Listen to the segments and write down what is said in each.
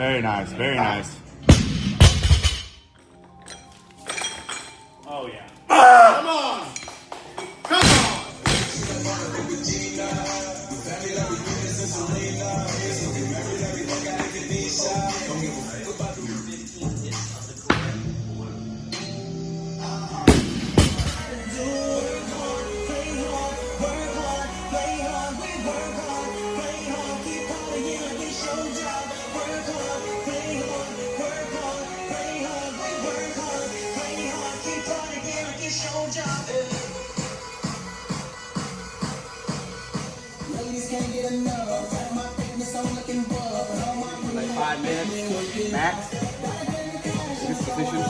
Very nice, very nice. Oh, yeah. Come on! Come on! Like 5 minutes max. This position.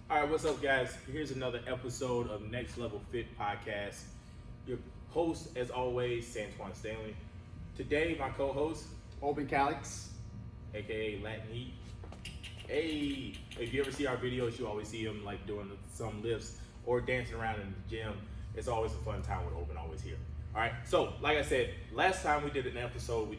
All right, what's up, guys? Here's another episode of Nxt Lvl Fit Podcast. Your host, as always, Santuan Stanley. Today, my co-host, Open Calyx. aka Latin Heat. Hey, if you ever see our videos, you always see him like doing some lifts or dancing around in the gym. It's always a fun time with Open, always here. All right, so like I said, last time we did an episode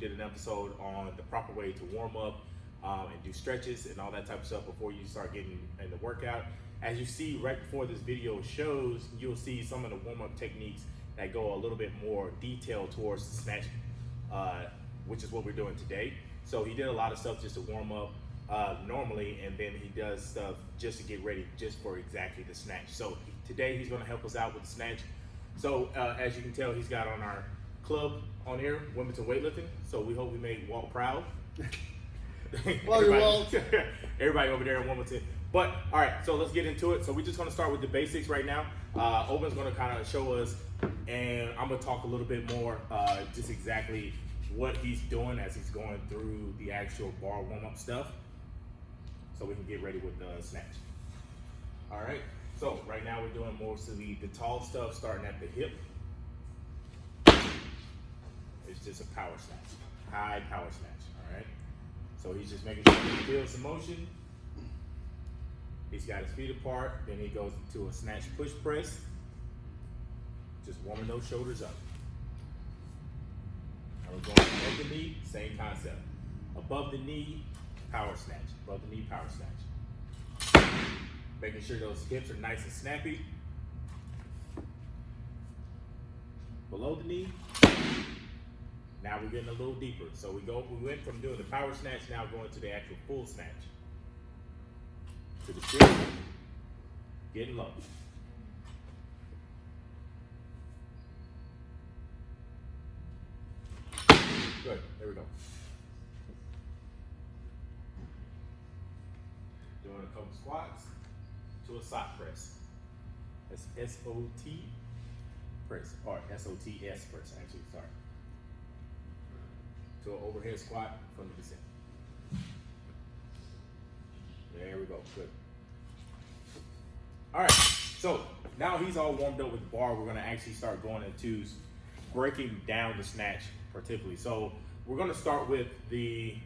on the proper way to warm up and do stretches and all that type of stuff before you start getting in the workout. As you see right before this video shows, you'll see some of the warm-up techniques that go a little bit more detailed towards the snatch, which is what we're doing today. So he did a lot of stuff just to warm up normally, and then he does stuff just to get ready just for exactly the snatch. So today he's gonna help us out with the snatch. So as you can tell, he's got on our club on here, Wilmington Weightlifting. So we hope we made Walt proud. Well, you're Walt. Everybody over there in Wilmington. But all right, so let's get into it. So we're just gonna start with the basics right now. Owen's gonna kind of show us, and I'm gonna talk a little bit more, just exactly what he's doing as he's going through the actual bar warm-up stuff, so we can get ready with the snatch. All right. So right now we're doing mostly the tall stuff, starting at the hip. It's just a power snatch, high power snatch. All right. So he's just making sure he feels the motion. He's got his feet apart, then he goes into a snatch push press. Just warming those shoulders up. And we're going above the knee, same concept. Above the knee, power snatch. Above the knee, power snatch. Making sure those hips are nice and snappy. Below the knee. Now we're getting a little deeper. So we went from doing the power snatch, now going to the actual full snatch. To the chin, getting low. Good, there we go. Doing a couple squats to a sock press. That's S-O-T press, or S-O-T-S press, actually, sorry. To an overhead squat from the descent. There we go, good. All right, so now he's all warmed up with the bar, we're gonna actually start going into breaking down the snatch particularly. So we're gonna start with the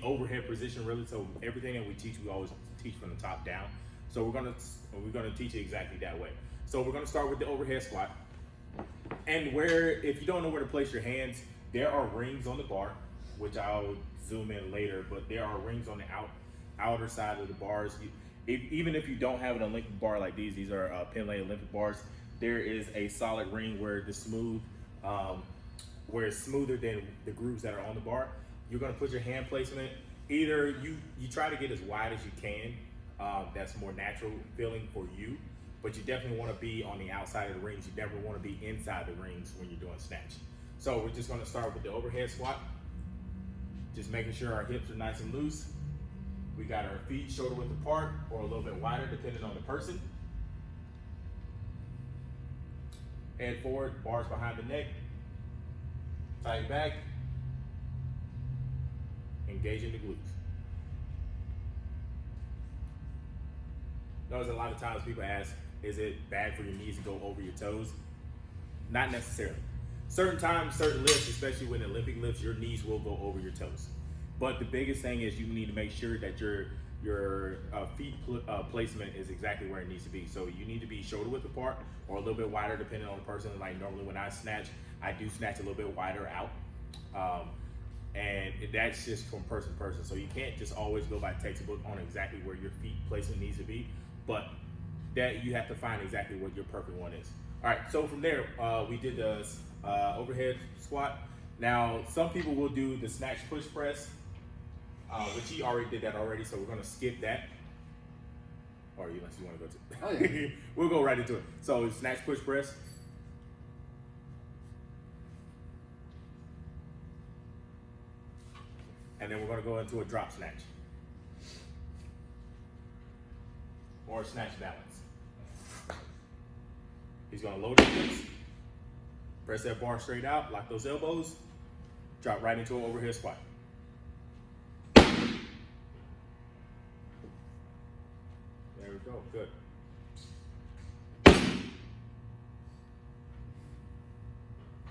overhead position really. So everything that we teach, we always teach from the top down. So we're gonna teach it exactly that way. So we're gonna start with the overhead squat. And if you don't know where to place your hands, there are rings on the bar, which I'll zoom in later, but there are rings on the outer side of the bars. even if you don't have an Olympic bar like these are Pinlay Olympic bars, there is a solid ring where where it's smoother than the grooves that are on the bar. You're gonna put your hand placement, either you try to get as wide as you can, that's more natural feeling for you, but you definitely wanna be on the outside of the rings. You never wanna be inside the rings when you're doing snatch. So we're just gonna start with the overhead squat, just making sure our hips are nice and loose. We got our feet shoulder width apart or a little bit wider depending on the person. Head forward, bars behind the neck. Tight back. Engaging the glutes. Notice a lot of times people ask, is it bad for your knees to go over your toes? Not necessarily. Certain times, certain lifts, especially when Olympic lifts, your knees will go over your toes. But the biggest thing is you need to make sure that your feet placement is exactly where it needs to be. So you need to be shoulder width apart or a little bit wider depending on the person. Like normally when I snatch, I do snatch a little bit wider out. And that's just from person to person. So you can't just always go by textbook on exactly where your feet placement needs to be, but that you have to find exactly what your perfect one is. All right, so from there, we did the overhead squat. Now, some people will do the snatch push press, which he already did that already, so we're gonna skip that. Or unless you wanna go to, Oh, yeah. we'll go right into it. So snatch push press. And then we're gonna go into a drop snatch. Or a snatch balance. He's gonna load his hips, press that bar straight out, lock those elbows, drop right into an overhead squat. There we go, good.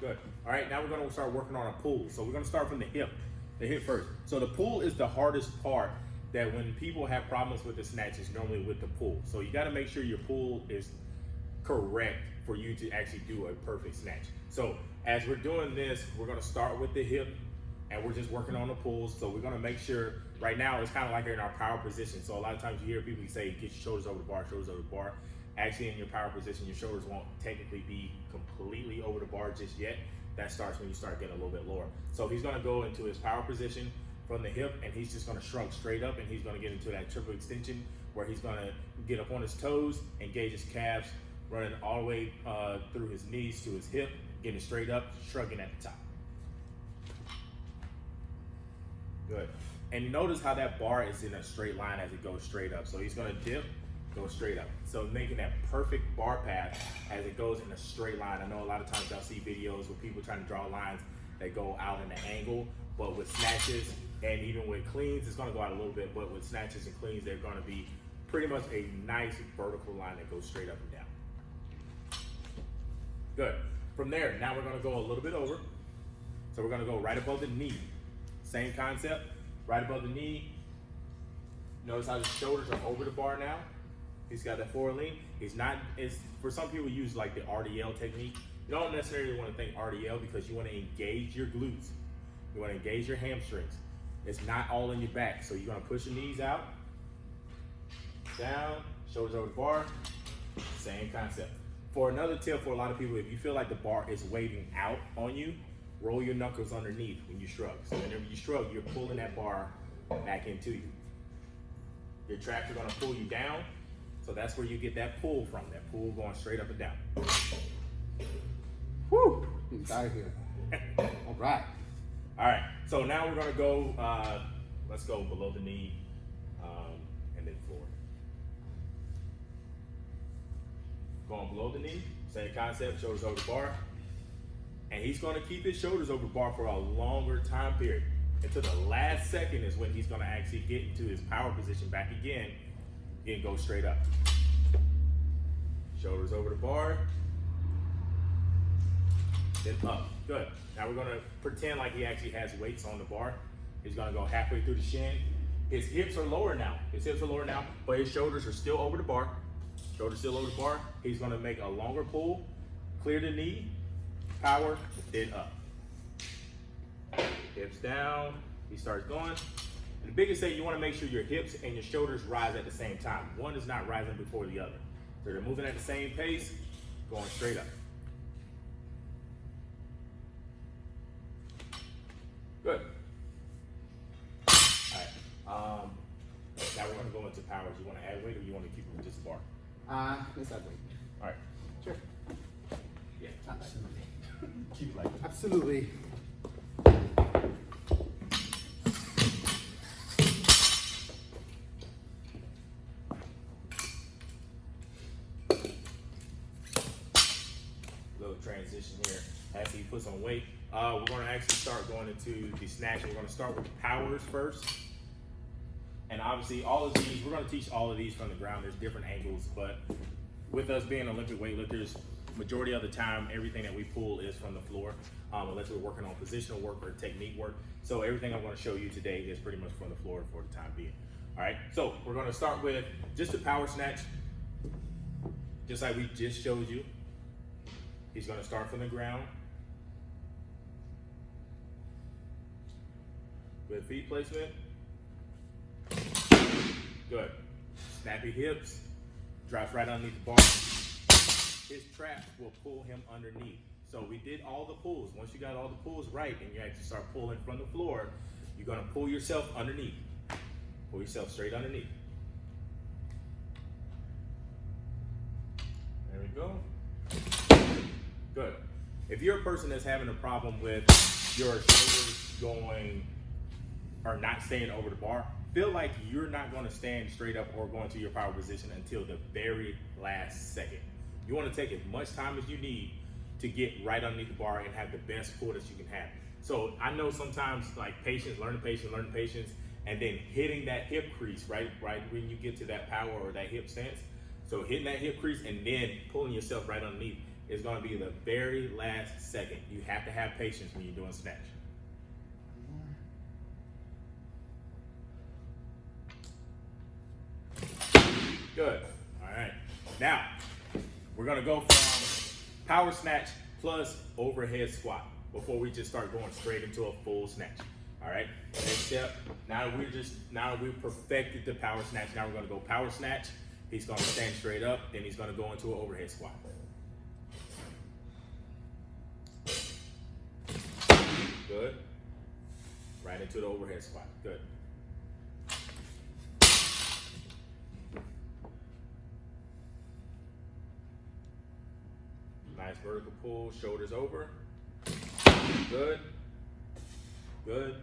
Good. All right, now we're gonna start working on a pull. So we're gonna start from the hip first. So the pull is the hardest part that when people have problems with the snatch is normally with the pull. So you gotta make sure your pull is correct for you to actually do a perfect snatch. So as we're doing this, we're gonna start with the hip and we're just working on the pulls. So we're gonna make sure, right now it's kind of like in our power position. So a lot of times you hear people say, get your shoulders over the bar, shoulders over the bar. Actually in your power position, your shoulders won't technically be completely over the bar just yet. That starts when you start getting a little bit lower. So he's gonna go into his power position from the hip and he's just gonna shrug straight up and he's gonna get into that triple extension where he's gonna get up on his toes, engage his calves, running all the way through his knees to his hip, getting straight up, shrugging at the top. Good. And you notice how that bar is in a straight line as it goes straight up. So he's gonna dip, go straight up. So making that perfect bar path as it goes in a straight line. I know a lot of times y'all see videos with people trying to draw lines that go out in an angle, but with snatches and even with cleans, it's gonna go out a little bit, but with snatches and cleans, they're gonna be pretty much a nice vertical line that goes straight up and down. Good. From there, now we're gonna go a little bit over. So we're gonna go right above the knee. Same concept, right above the knee. Notice how his shoulders are over the bar now. He's got that forward lean. For some people use like the RDL technique. You don't necessarily want to think RDL because you want to engage your glutes. You want to engage your hamstrings. It's not all in your back. So you're gonna push your knees out, down, shoulders over the bar, same concept. For another tip for a lot of people, if you feel like the bar is waving out on you, roll your knuckles underneath when you shrug. So whenever you shrug, you're pulling that bar back into you. Your traps are gonna pull you down. So that's where you get that pull from, that pull going straight up and down. Whew, he's out of here. All right. All right, so now we're gonna go, let's go below the knee and then forward. Going below the knee, same concept, shoulders over the bar. And he's gonna keep his shoulders over the bar for a longer time period. Until the last second is when he's gonna actually get into his power position back again and go straight up. Shoulders over the bar, then up, good. Now we're gonna pretend like he actually has weights on the bar. He's gonna go halfway through the shin. His hips are lower now. But his shoulders are still over the bar. Shoulders still over the bar. He's gonna make a longer pull, clear the knee, power, then up. Hips down, he starts going, and The biggest thing, you want to make sure your hips and your shoulders rise at the same time. One is not rising before the other. So they're moving at the same pace, going straight up. Good. All right. Now we're going to go into powers. You want to add weight or you want to keep it with just a bar? Let's add weight. All right. Sure. Yeah. Absolutely. Keep it like that. Absolutely. Little transition here as he puts on weight. We're going to actually start going into the snatch. We're going to start with the powers first. And obviously all of these, we're going to teach all of these from the ground. There's different angles, but with us being Olympic weightlifters, majority of the time, everything that we pull is from the floor, unless we're working on positional work or technique work. So everything I'm going to show you today is pretty much from the floor for the time being. All right, so we're going to start with just a power snatch, just like we just showed you. He's going to start from the ground with feet placement. Good. Snappy hips, drops right underneath the bar. His traps will pull him underneath. So we did all the pulls. Once you got all the pulls right and you actually start pulling from the floor, you're gonna pull yourself underneath. Pull yourself straight underneath. There we go. Good. If you're a person that's having a problem with your shoulders going or not staying over the bar, feel like you're not going to stand straight up or go into your power position until the very last second. You want to take as much time as you need to get right underneath the bar and have the best pull that you can have. So I know sometimes like learning patience, and then hitting that hip crease, right when you get to that power or that hip stance. So hitting that hip crease and then pulling yourself right underneath is going to be the very last second. You have to have patience when you're doing snatch. Good. All right. Now, we're going to go from power snatch plus overhead squat before we just start going straight into a full snatch. All right. Next step. Now we've perfected the power snatch. Now we're going to go power snatch. He's going to stand straight up, then he's going to go into an overhead squat. Good. Right into the overhead squat. Good. Nice vertical pull, shoulders over. Good. Good.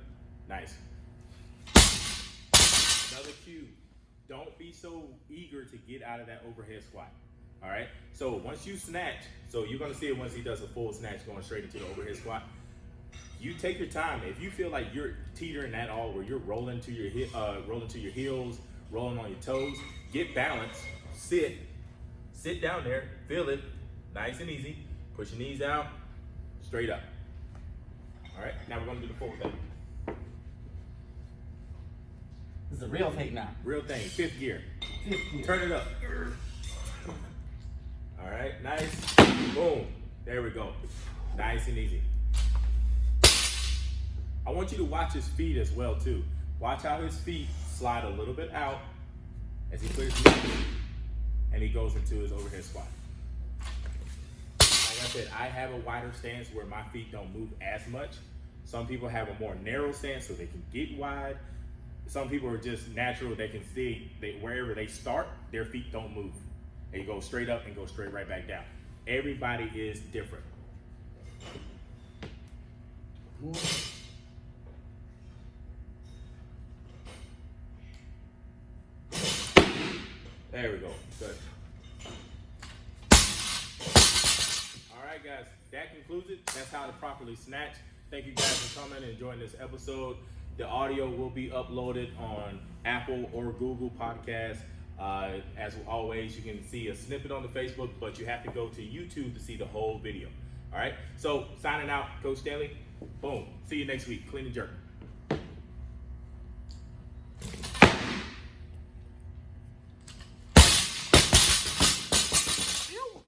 Nice. Another cue. Don't be so eager to get out of that overhead squat. All right. So once you snatch, so you're going to see it once he does a full snatch going straight into the overhead squat. You take your time. If you feel like you're teetering at all, where you're rolling to your heels, rolling on your toes, get balance. Sit down there. Feel it. Nice and easy. Push your knees out. Straight up. All right. Now we're going to do the full thing. This is a real thing now. Real thing. Fifth gear. Fifth gear. Turn it up. All right. Nice. Boom. There we go. Nice and easy. I want you to watch his feet as well too. Watch how his feet slide a little bit out as he puts his knees and he goes into his overhead squat. Like I said, I have a wider stance where my feet don't move as much. Some people have a more narrow stance so they can get wide. Some people are just natural. They can see wherever they start, their feet don't move. They go straight up and go straight right back down. Everybody is different. There we go. Good. All right, guys. That concludes it. That's how to properly snatch. Thank you guys for coming and enjoying this episode. The audio will be uploaded on Apple or Google Podcasts. As always, you can see a snippet on the Facebook, but you have to go to YouTube to see the whole video. All right. So signing out, Coach Stanley. Boom. See you next week. Clean and jerk.